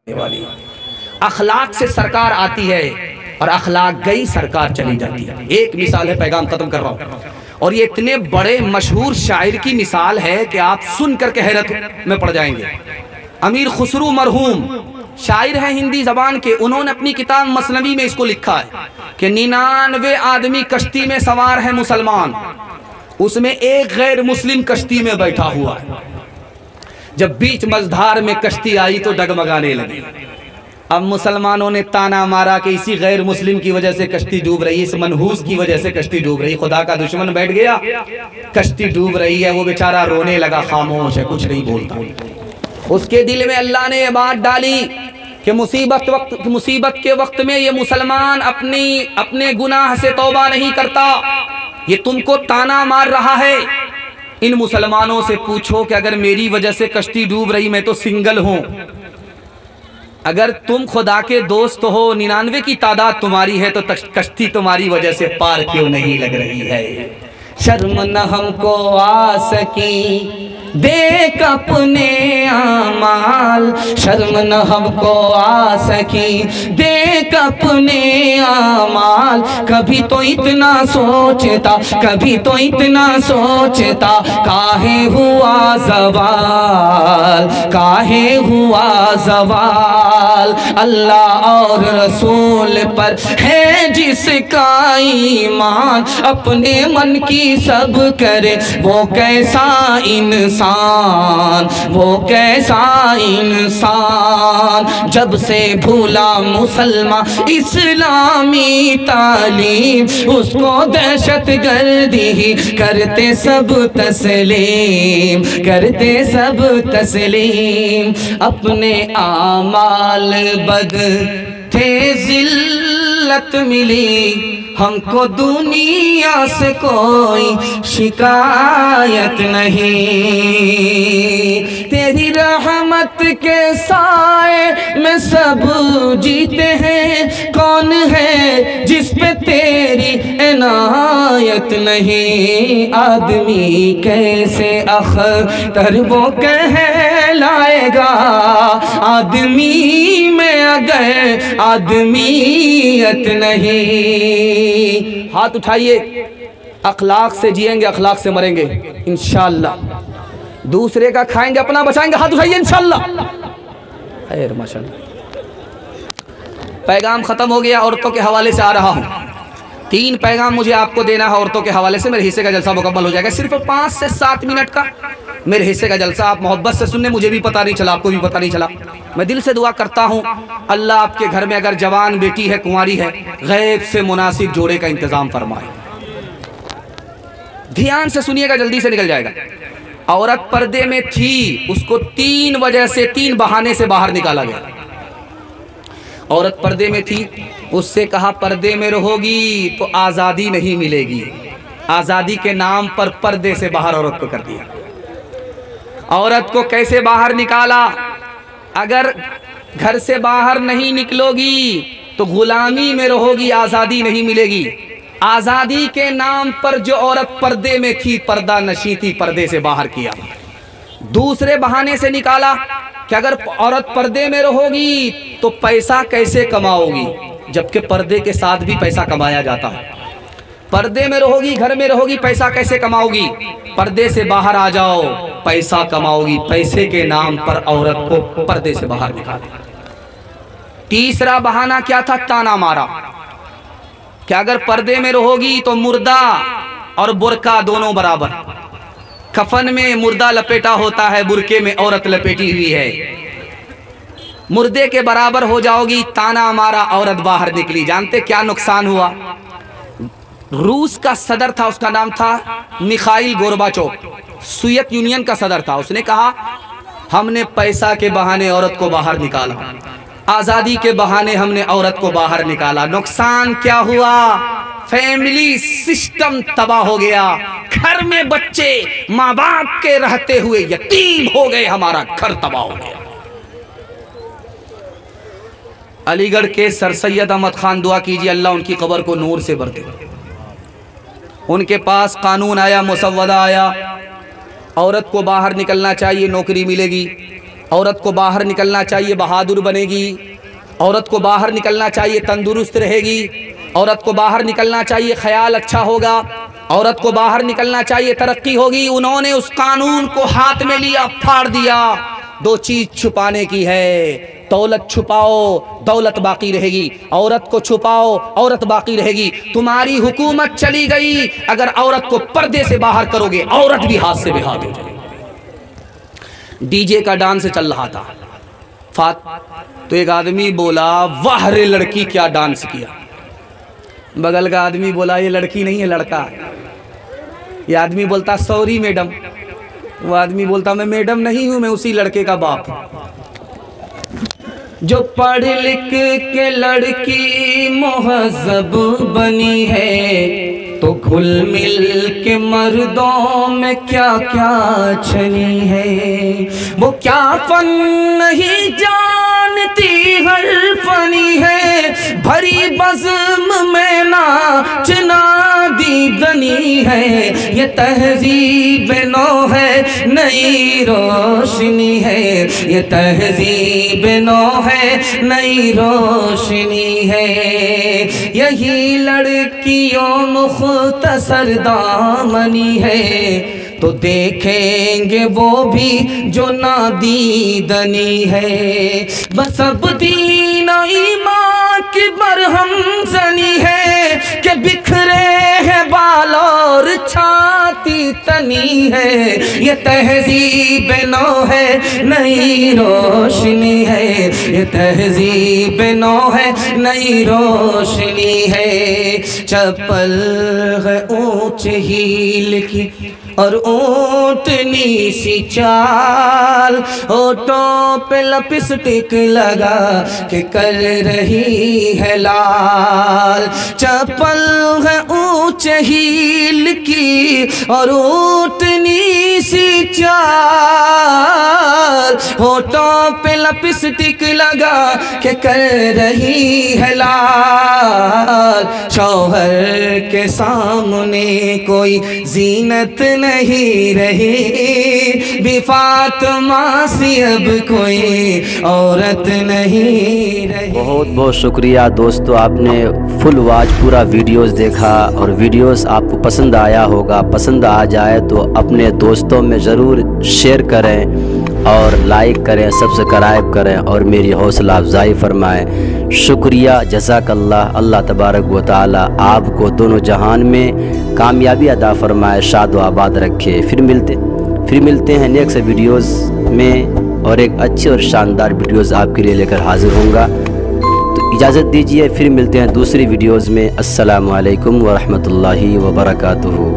वाली अखलाक से सरकार आती है और अखलाक गई सरकार चली जाती है। एक मिसाल है, पैगाम खत्म कर रहा हूँ, और ये इतने बड़े मशहूर शायर की मिसाल है कि आप सुन करके हैरत में पड़ जाएंगे। अमीर खुसरू मरहूम शायर हैं हिंदी जबान के, उन्होंने अपनी किताब मसनवी में इसको लिखा है कि 99 आदमी कश्ती में सवार है मुसलमान, उसमें एक गैर मुस्लिम कश्ती में बैठा हुआ है। जब बीच मझधार में कश्ती आई तो डगमगाने लगी। अब मुसलमानों ने ताना मारा कि इसी गैर मुस्लिम की वजह से कश्ती डूब रही है, इस मनहूस की वजह से कश्ती डूब रही। खुदा का दुश्मन बैठ गया, कश्ती डूब रही है, वो बेचारा रोने लगा, खामोश है, कुछ नहीं बोलता। उसके दिल में अल्लाह ने ये बात डाली कि मुसीबत के वक्त में ये मुसलमान अपने गुनाह से तौबा नहीं करता, ये तुमको ताना मार रहा है। इन मुसलमानों से पूछो कि अगर मेरी वजह से कश्ती डूब रही, मैं तो सिंगल हूं, अगर तुम खुदा के दोस्त हो, 99 की तादाद तुम्हारी है, तो कश्ती तुम्हारी वजह से पार क्यों नहीं लग रही है। शर्म न हमको आ सकी देख अपने आमाल, शर्म न हमको आ सकी देख अपने आमाल। कभी तो इतना सोचता, कभी तो इतना सोचता, काहे हुआ ज़वाल, काहे हुआ ज़वाल। अल्लाह और रसूल पर है जिसका ईमान, अपने मन की सब करे वो कैसा इंसान, वो कैसा इंसान। जब से भूला मुसलमान इस्लामी तालीम, उसको दहशत गर्दी ही करते सब तस्लीम, करते सब तस्लीम। अपने आमाल बद थे जिल्लत मिली, हमको दुनिया से कोई शिकायत नहीं। तेरी रहमत के साए में सब जीते हैं, कौन है जिस पे तेरी इनायत नहीं। आदमी कैसे अख्तर वो कहलाएगा, आदमी में अगर आदमीयत नहीं। हाथ उठाइए, अखलाक से जिएंगे, अखलाक से मरेंगे इंशाअल्लाह। दूसरे का खाएंगे, अपना बचाएंगे, हाथ उठाइए इंशाअल्लाह। खैर माशाअल्लाह। पैगाम खत्म हो गया, औरतों के हवाले से आ रहा हूँ। 3 पैगाम मुझे आपको देना है औरतों के हवाले से, मेरे हिस्से का जलसा मुकम्मल हो जाएगा। सिर्फ 5 से 7 मिनट का मेरे हिस्से का जलसा, आप मोहब्बत से सुनने, मुझे भी पता नहीं चला, आपको भी पता नहीं चला। मैं दिल से दुआ करता हूँ अल्लाह आपके घर में अगर जवान बेटी है, कुंवारी है, गैब से मुनासिब जोड़े का इंतजाम फरमाए। ध्यान से सुनिएगा, जल्दी से निकल जाएगा। औरत पर्दे में थी, उसको 3 वजह से, 3 बहाने से बाहर निकाला गया। औरत पर्दे में थी, उससे कहा पर्दे में रहोगी तो आज़ादी नहीं मिलेगी। आज़ादी के नाम पर पर्दे से बाहर औरत को कर दिया। औरत को कैसे बाहर निकाला, अगर घर से बाहर नहीं निकलोगी तो गुलामी में रहोगी, आज़ादी नहीं मिलेगी। आज़ादी के नाम पर जो औरत पर्दे में थी, पर्दा नशी थी, पर्दे से बाहर किया। दूसरे बहाने से निकाला कि अगर औरत पर्दे में रहोगी तो पैसा कैसे कमाओगी, जबकि पर्दे के साथ भी पैसा कमाया जाता है। पर्दे में रहोगी, घर में रहोगी, पैसा कैसे कमाओगी, पर्दे से बाहर आ जाओ, पैसा कमाओगी। पैसे के नाम पर औरत को पर्दे से बाहर निकाला। तीसरा बहाना क्या था, ताना मारा कि अगर पर्दे में रहोगी तो मुर्दा और बुरका दोनों बराबर। कफन में मुर्दा लपेटा होता है, बुरके में औरत लपेटी हुई है, मुर्दे के बराबर हो जाओगी। ताना मारा, औरत बाहर निकली। जानते क्या नुकसान हुआ? रूस का सदर था, उसका नाम था मिखाइल गोर्बाचोव, सोवियत यूनियन का सदर था। उसने कहा हमने पैसा के बहाने औरत को बाहर निकाला, आज़ादी के बहाने हमने औरत को बाहर निकाला। नुकसान क्या हुआ? फैमिली सिस्टम तबाह हो गया। घर में बच्चे माँ बाप के रहते हुए यतीम हो गए, हमारा घर तबाह हो गया। अलीगढ़ के सर सैयद अहमद खान, दुआ कीजिए अल्लाह उनकी कब्र को नूर से भर दे। उनके पास कानून आया, मुसव्वदा आया, औरत को बाहर निकलना चाहिए, नौकरी मिलेगी। औरत को बाहर निकलना चाहिए, बहादुर बनेगी। औरत को बाहर निकलना चाहिए, तंदुरुस्त रहेगी। औरत को बाहर निकलना चाहिए, ख्याल अच्छा होगा। औरत को बाहर निकलना चाहिए, तरक्की होगी। उन्होंने उस कानून को हाथ में लिया, फाड़ दिया। दो चीज छुपाने की है, दौलत छुपाओ, दौलत बाकी रहेगी। औरत को छुपाओ, औरत बाकी रहेगी। तुम्हारी हुकूमत चली गई, अगर औरत को पर्दे से बाहर करोगे, औरत भी हाथ से बेहाथ हो जाएगी। डीजे का डांस चल रहा था, तो एक आदमी बोला, वाह रे लड़की क्या डांस किया। बगल का आदमी बोला, ये लड़की नहीं है, लड़का है। ये आदमी बोलता, सॉरी मैडम। वो आदमी बोलता, मैं मैडम नहीं हूं, मैं उसी लड़के का बाप हूं। जो पढ़ लिख के लड़की मुहज़्ज़ब बनी है, तो घुल मिल के मर्दों में क्या क्या छनी है। वो क्या फन नहीं जानती, हर फनी है, भरी बज़्म में नाच दीदनी है। ये तहज़ीब नौ है, नई रोशनी है। ये तहज़ीब नौ है, नई रोशनी है। यही लड़कियों मुख्तसर दामनी है, तो देखेंगे वो भी जो नादीदनी है। बस अब दीन ईमान की बरहम जनी है, कि बिखरे हैं बाल और छाती तनी है। ये तहज़ीब नौ है, नई रोशनी है। ये तहज़ीब नौ है, नई रोशनी है। चप्पल है ऊंच हील की और ऊँटनी सी चाल, होठों पे लिपस्टिक लगा के कर रही है लाल। चप्पल है ऊंच हील की और ऊँटनी सी चाल, होठों पे लिपस्टिक लगा के कर रही है लाल। शौहर के सामने कोई जीनत नहीं रही, भी फातिमा सी अब कोई औरत नहीं रही। बहुत बहुत शुक्रिया दोस्तों, आपने फुल वॉच पूरा वीडियोस देखा और वीडियोस आपको पसंद आया होगा। पसंद आ जाए तो अपने दोस्तों में ज़रूर शेयर करें और लाइक करें, सब्सक्राइब करें और मेरी हौसला अफजाई फरमाएं। शुक्रिया, जज़ाकल्लाह। अल्लाह तबारक व तआला आपको दोनों जहान में कामयाबी अदा फरमाए, शाद व आबाद रखे। फिर मिलते हैं नेक्स्ट वीडियोस में और एक अच्छे और शानदार वीडियोस आपके लिए लेकर हाजिर होऊंगा। तो इजाज़त दीजिए, फिर मिलते हैं दूसरी वीडियोस में। अस्सलामु अलैकुम व रहमतुल्लाहि व बरकातुहू।